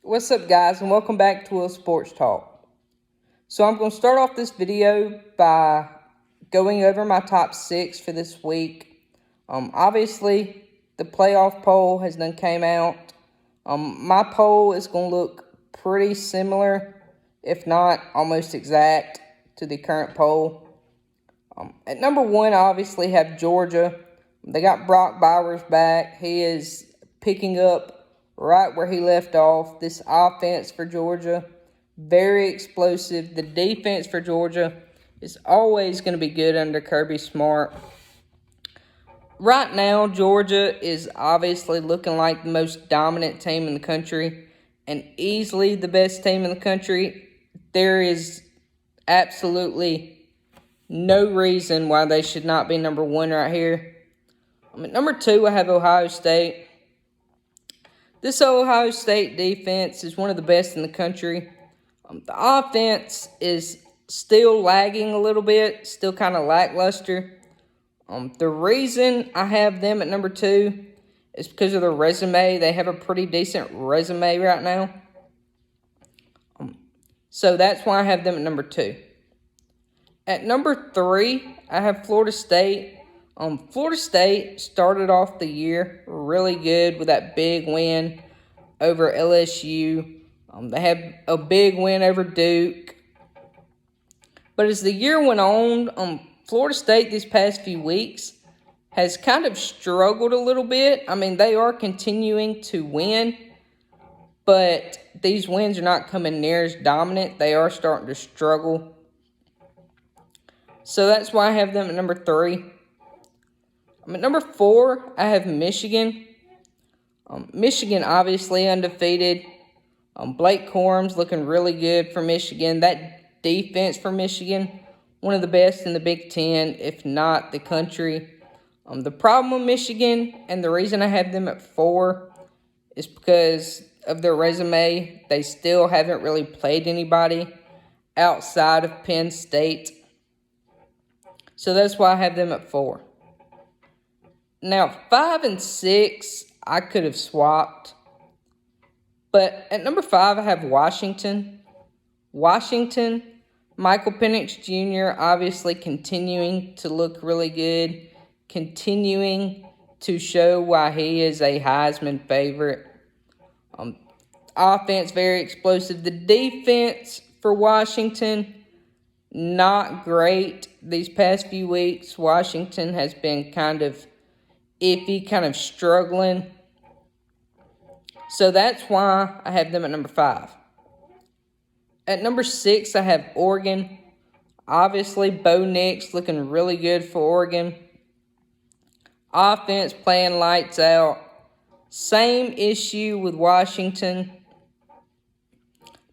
What's up, guys, and welcome back to Will Sports Talk. So I'm going to start off this video by going over my top 6 for this week. Obviously, the playoff poll has done came out. My poll is going to look pretty similar, if not almost exact, to the current poll. At number 1, I obviously have Georgia. They got Brock Bowers back. He is picking up right where he left off. This offense for Georgia, very explosive. The defense for Georgia is always going to be good under Kirby Smart. Right now, Georgia is obviously looking like the most dominant team in the country and easily the best team in the country. There is absolutely no reason why they should not be number 1 right here. At number 2, I have Ohio State. This Ohio State defense is one of the best in the country. The offense is still lagging a little bit, still kind of lackluster. The reason I have them at number 2 is because of their resume. They have a pretty decent resume right now. So that's why I have them at number 2. At number 3, I have Florida State. Florida State started off the year really good with that big win over LSU. They had a big win over Duke. But as the year went on, Florida State these past few weeks has kind of struggled a little bit. I mean, they are continuing to win, but these wins are not coming near as dominant. They are starting to struggle. So that's why I have them at number 3. At number 4, I have Michigan. Michigan obviously undefeated. Blake Corum's looking really good for Michigan. That defense for Michigan, one of the best in the Big Ten, if not the country. The problem with Michigan, and the reason I have them at 4, is because of their resume. They still haven't really played anybody outside of Penn State. So that's why I have them at 4. Now, 5 and 6, I could have swapped. But at number 5, I have Washington. Washington, Michael Penix Jr. obviously continuing to look really good. Continuing to show why he is a Heisman favorite. Offense, very explosive. The defense for Washington, not great. These past few weeks, Washington has been kind of iffy, kind of struggling. So that's why I have them at number 5. At number 6, I have Oregon. Obviously, Bo Nix looking really good for Oregon. Offense playing lights out. Same issue with Washington.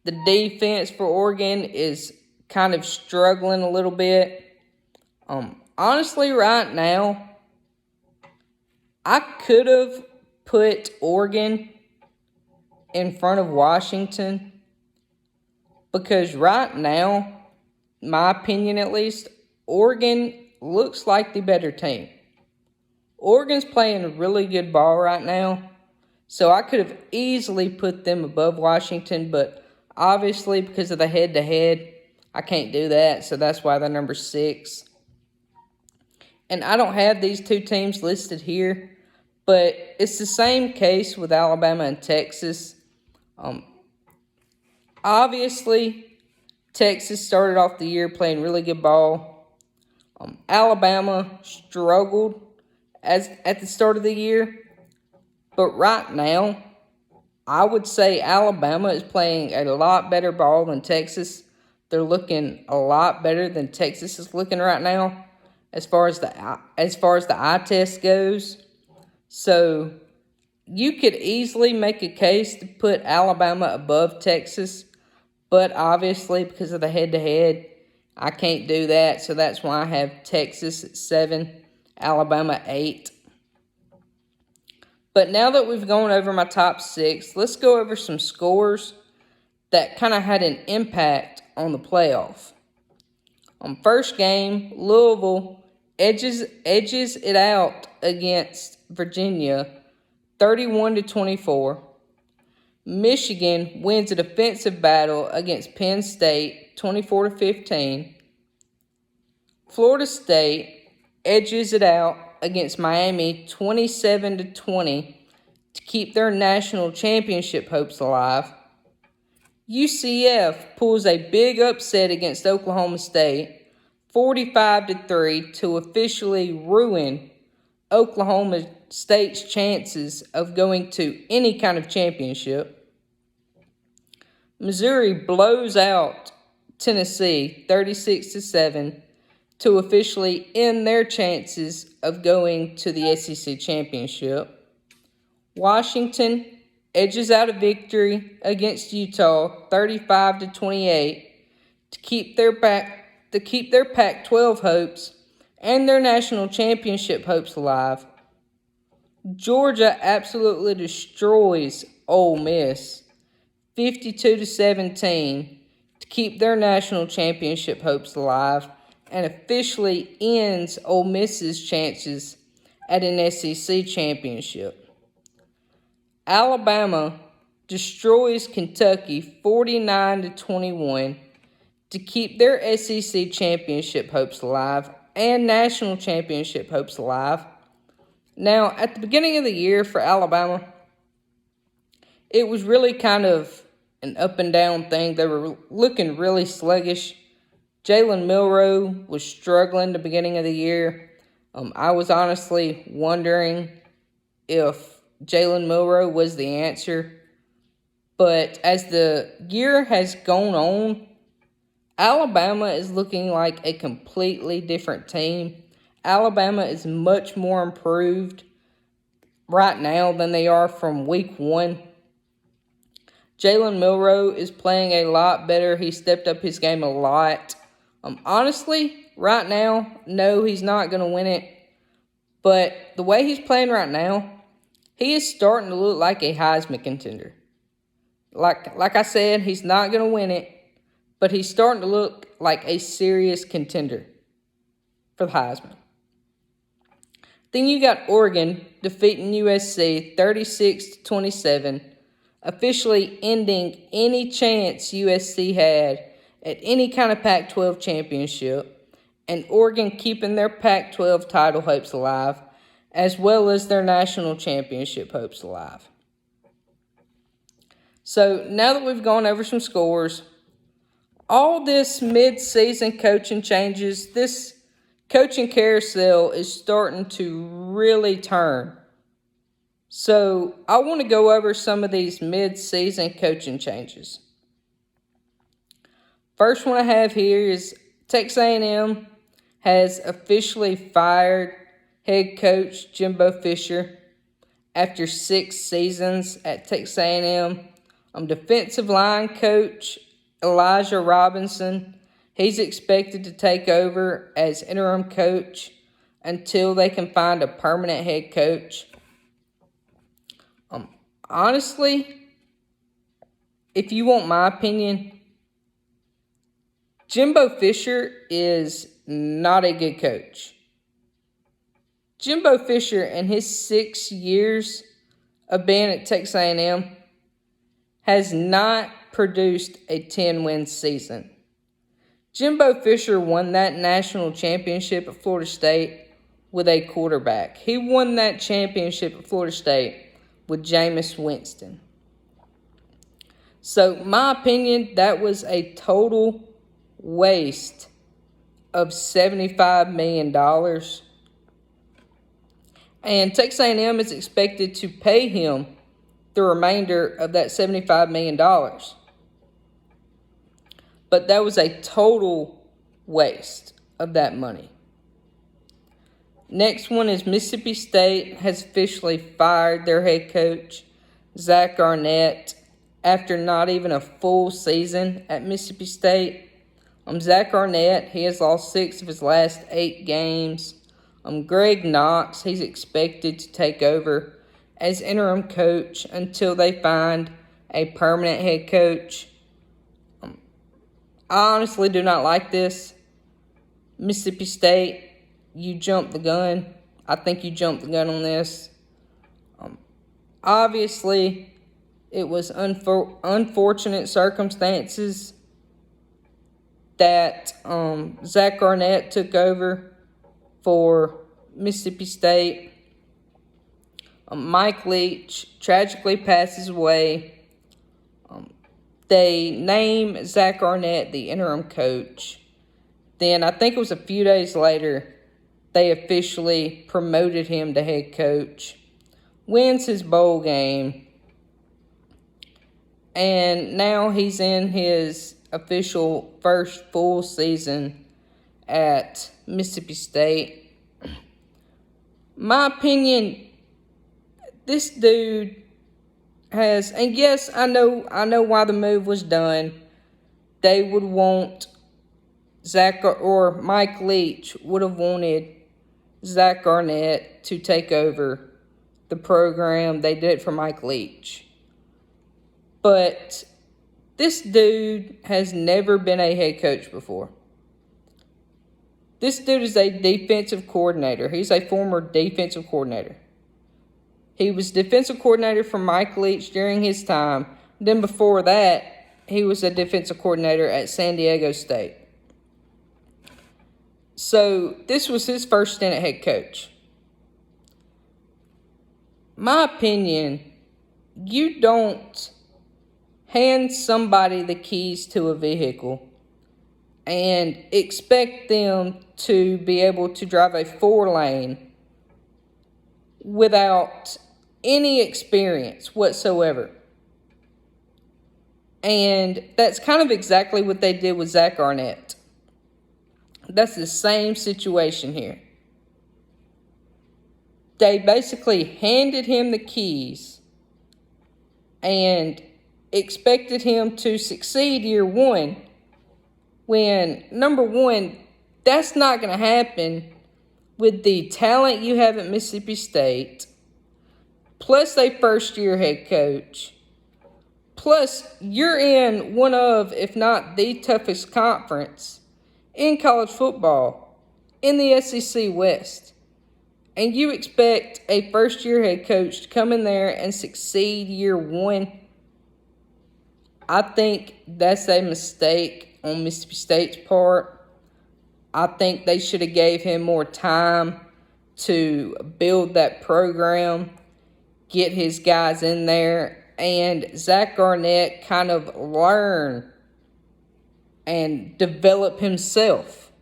The defense for Oregon is kind of struggling a little bit. Honestly, right now, I could have put Oregon in front of Washington because right now, my opinion at least, Oregon looks like the better team. Oregon's playing really good ball right now, so I could have easily put them above Washington, but obviously because of the head-to-head, I can't do that, so that's why they're number 6. And I don't have these two teams listed here, but it's the same case with Alabama and Texas. Obviously, Texas started off the year playing really good ball. Alabama struggled at the start of the year. But right now, I would say Alabama is playing a lot better ball than Texas. They're looking a lot better than Texas is looking right now as far as the eye test goes. So you could easily make a case to put Alabama above Texas, but obviously because of the head-to-head, I can't do that. So that's why I have Texas at 7, Alabama 8. But now that we've gone over my top 6, let's go over some scores that kind of had an impact on the playoff. First game, Louisville edges it out against Virginia, 31-24. Michigan wins a defensive battle against Penn State 24-15. Florida State edges it out against Miami 27-20 to keep their national championship hopes alive. UCF pulls a big upset against Oklahoma State 45-3 to officially ruin Oklahoma State's chances of going to any kind of championship. Missouri blows out Tennessee 36-7 to officially end their chances of going to the SEC championship. Washington edges out a victory against Utah 35-28 to keep their Pac-12 hopes and their national championship hopes alive. Georgia absolutely destroys Ole Miss 52-17 to keep their national championship hopes alive and officially ends Ole Miss's chances at an SEC championship. Alabama destroys Kentucky 49-21 to keep their SEC championship hopes alive and national championship hopes alive. Now, at the beginning of the year for Alabama, it was really kind of an up and down thing. They were looking really sluggish. Jalen Milroe was struggling at the beginning of the year. I was honestly wondering if Jalen Milroe was the answer. But as the year has gone on, Alabama is looking like a completely different team. Alabama is much more improved right now than they are from week one. Jalen Milroe is playing a lot better. He stepped up his game a lot. Honestly, right now, no, he's not going to win it. But the way he's playing right now, he is starting to look like a Heisman contender. Like I said, he's not going to win it, but he's starting to look like a serious contender for the Heisman. Then you got Oregon defeating USC 36-27, officially ending any chance USC had at any kind of Pac-12 championship, and Oregon keeping their Pac-12 title hopes alive, as well as their national championship hopes alive. So now that we've gone over some scores, all this mid-season coaching changes, this coaching carousel is starting to really turn. So I want to go over some of these mid-season coaching changes. First one I have here is Texas A&M has officially fired head coach Jimbo Fisher after 6 seasons at Texas A&M. Defensive line coach Elijah Robinson, he's expected to take over as interim coach until they can find a permanent head coach. Honestly, if you want my opinion, Jimbo Fisher is not a good coach. Jimbo Fisher, in his 6 years of being at Texas A&M, has not produced a 10-win season. Jimbo Fisher won that national championship at Florida State with a quarterback. He won that championship at Florida State with Jameis Winston. So, my opinion, that was a total waste of $75 million. And Texas A&M is expected to pay him the remainder of that $75 million. But that was a total waste of that money. Next one is Mississippi State has officially fired their head coach, Zach Arnett, after not even a full season at Mississippi State. Zach Arnett, he has lost 6 of his last 8 games. Greg Knox, he's expected to take over as interim coach until they find a permanent head coach. I honestly do not like this. Mississippi State, you jumped the gun. I think you jumped the gun on this. Obviously, it was unfortunate circumstances that Zach Arnett took over for Mississippi State. Mike Leach tragically passes away. They name Zach Arnett the interim coach. Then I think it was a few days later, they officially promoted him to head coach. Wins his bowl game. And now he's in his official first full season at Mississippi State. My opinion, this dude has, and yes, I know why the move was done. They would want Zach, or Mike Leach would have wanted Zach Arnett to take over the program. They did it for Mike Leach. But this dude has never been a head coach before. This dude is a defensive coordinator. He's a former defensive coordinator. He was defensive coordinator for Mike Leach during his time. Then before that, he was a defensive coordinator at San Diego State. So this was his first stint at head coach. My opinion, you don't hand somebody the keys to a vehicle and expect them to be able to drive a 4-lane without any experience whatsoever. And that's kind of exactly what they did with Zach Arnett. That's the same situation here. They basically handed him the keys and expected him to succeed year one, when, number one, that's not going to happen with the talent you have at Mississippi State, plus a first-year head coach, plus you're in one of, if not the toughest conference in college football, in the SEC West. And you expect a first-year head coach to come in there and succeed year one. I think that's a mistake on Mississippi State's part. I think they should have gave him more time to build that program, get his guys in there, and Zach Arnett kind of learn and develop himself.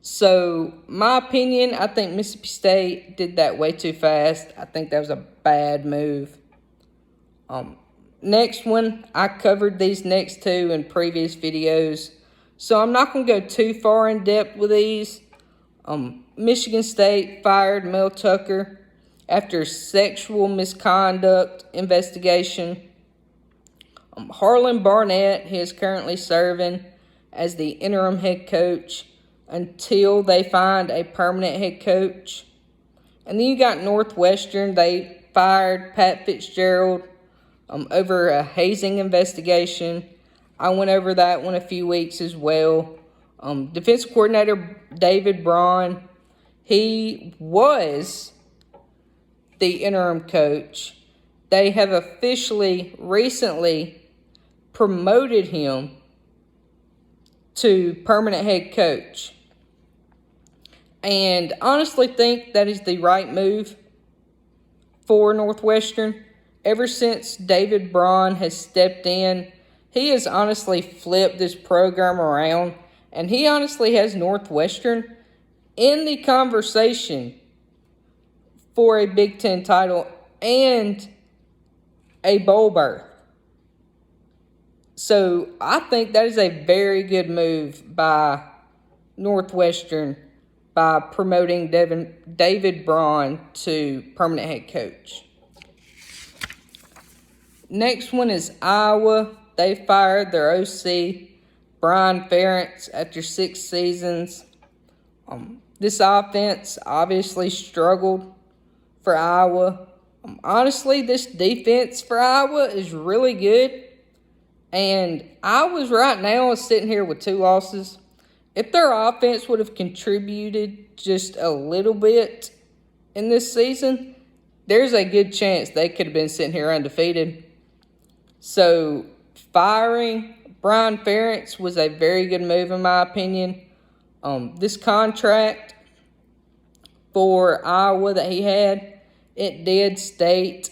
So, my opinion, I think Mississippi State did that way too fast. I think that was a bad move. Next one, I covered these next two in previous videos, so I'm not going to go too far in depth with these. Michigan State fired Mel Tucker after sexual misconduct investigation. Harlan Barnett, he is currently serving as the interim head coach until they find a permanent head coach. And then you got Northwestern. They fired Pat Fitzgerald over a hazing investigation. I went over that one a few weeks as well. Defensive coordinator David Braun, he was the interim coach. They have officially recently promoted him to permanent head coach. And honestly think that is the right move for Northwestern. Ever since David Braun has stepped in, he has honestly flipped this program around. And he honestly has Northwestern in the conversation for a Big Ten title and a bowl berth. So I think that is a very good move by Northwestern by promoting David Braun to permanent head coach. Next one is Iowa. They fired their OC, Brian Ferentz, after 6 seasons. This offense obviously struggled for Iowa. Honestly, this defense for Iowa is really good. And Iowa's right now is sitting here with 2 losses. If their offense would have contributed just a little bit in this season, there's a good chance they could have been sitting here undefeated. So firing Brian Ferentz was a very good move in my opinion. This contract for Iowa that he had, it did state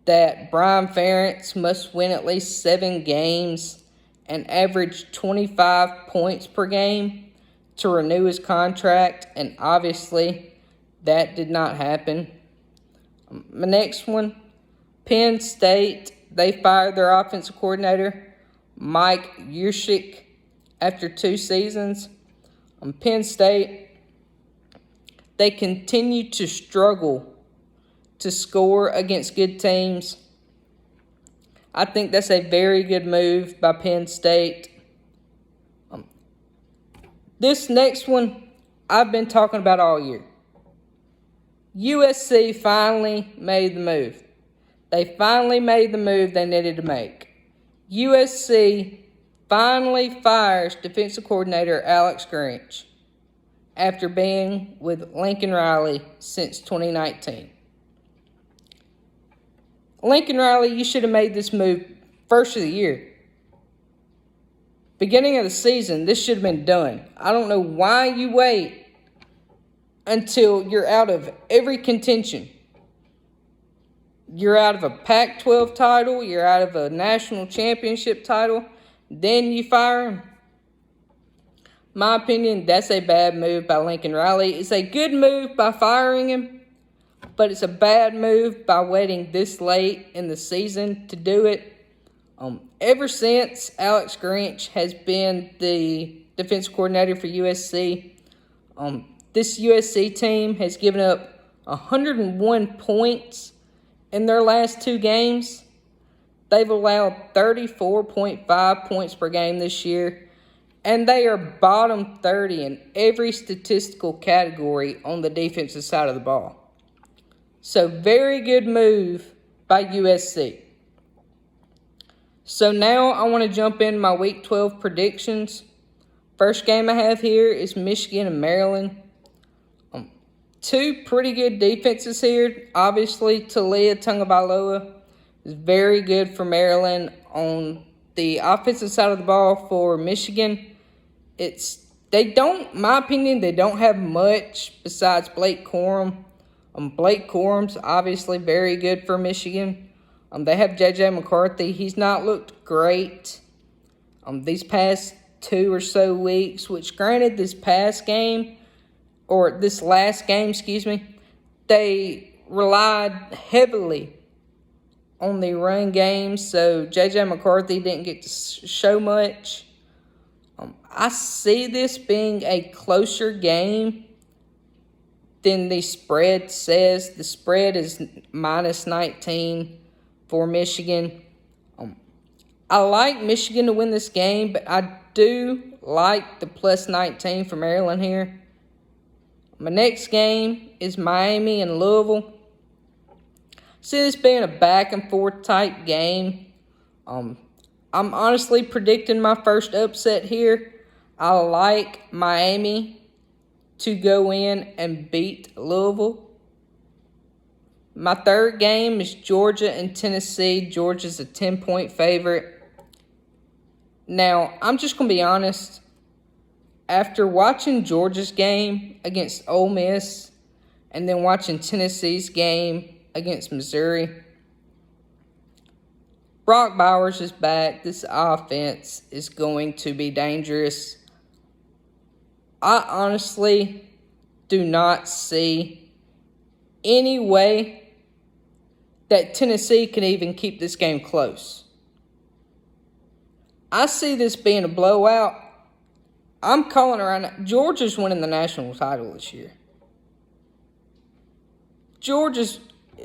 that Brian Ferentz must win at least 7 games and average 25 points per game to renew his contract, and obviously that did not happen. My next one, Penn State, they fired their offensive coordinator, Mike Yurcich, after 2 seasons. Penn State, they continue to struggle to score against good teams. I think that's a very good move by Penn State. This next one, I've been talking about all year. USC finally made the move. They finally made the move they needed to make. USC finally fires defensive coordinator Alex Grinch after being with Lincoln Riley since 2019. Lincoln Riley, you should have made this move first of the year. Beginning of the season, this should have been done. I don't know why you wait until you're out of every contention. You're out of a Pac-12 title, you're out of a national championship title, then you fire him. My opinion, that's a bad move by Lincoln Riley. It's a good move by firing him, but it's a bad move by waiting this late in the season to do it. Ever since Alex Grinch has been the defensive coordinator for USC, this USC team has given up 101 points in their last 2 games. They've allowed 34.5 points per game this year, and they are bottom 30 in every statistical category on the defensive side of the ball. So very good move by USC. So now I want to jump in my Week 12 predictions. First game I have here is Michigan and Maryland. 2 pretty good defenses here. Obviously, Talia Tagovailoa is very good for Maryland. On the offensive side of the ball for Michigan, my opinion, they don't have much besides Blake Corum. Blake Corum's obviously very good for Michigan. They have J.J. McCarthy. He's not looked great these past 2 or so weeks, which granted this last game, they relied heavily on the run game, so J.J. McCarthy didn't get to show much. I see this being a closer game than the spread says. The spread is -19 for Michigan. I like Michigan to win this game, but I do like the +19 for Maryland here. My next game is Miami and Louisville. See this being a back-and-forth type game. I'm honestly predicting my first upset here. I like Miami to go in and beat Louisville. My third game is Georgia and Tennessee. Georgia's a 10-point favorite. Now, I'm just going to be honest. After watching Georgia's game against Ole Miss and then watching Tennessee's game against Missouri, Brock Bowers is back. This offense is going to be dangerous. I honestly do not see any way that Tennessee can even keep this game close. I see this being a blowout. I'm calling it right now. Georgia's winning the national title this year. Georgia's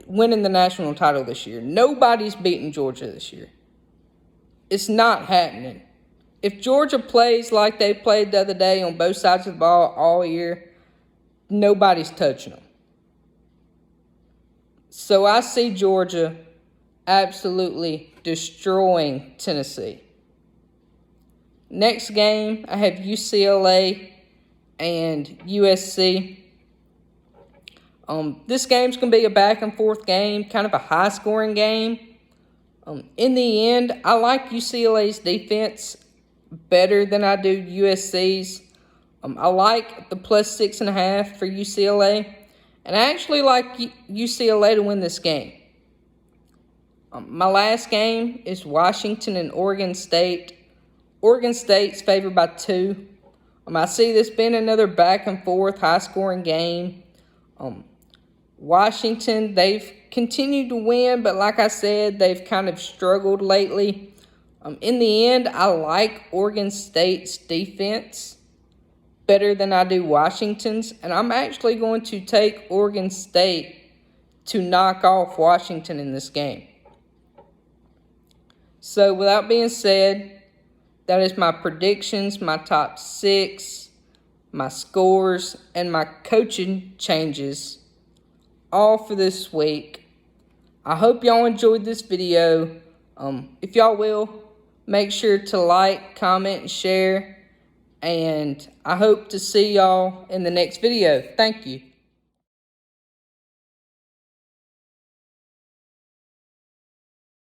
winning the national title this year. Nobody's beating Georgia this year. It's not happening. If Georgia plays like they played the other day on both sides of the ball all year, nobody's touching them. So I see Georgia absolutely destroying Tennessee. Next game, I have UCLA and USC. This game's going to be a back and forth game, kind of a high scoring game. In the end, I like UCLA's defense better than I do USC's. I like the plus 6.5 for UCLA. And I actually like UCLA to win this game. My last game is Washington and Oregon State. Oregon State's favored by 2. I see this being another back and forth, high scoring game. Washington, they've continued to win, but like I said, they've kind of struggled lately. In the end, I like Oregon State's defense better than I do Washington's, and I'm actually going to take Oregon State to knock off Washington in this game. So, with that being said, that is my predictions, my top 6, my scores, and my coaching changes, all for this week. I hope y'all enjoyed this video. If y'all will, make sure to like, comment, and share. And I hope to see y'all in the next video. Thank you.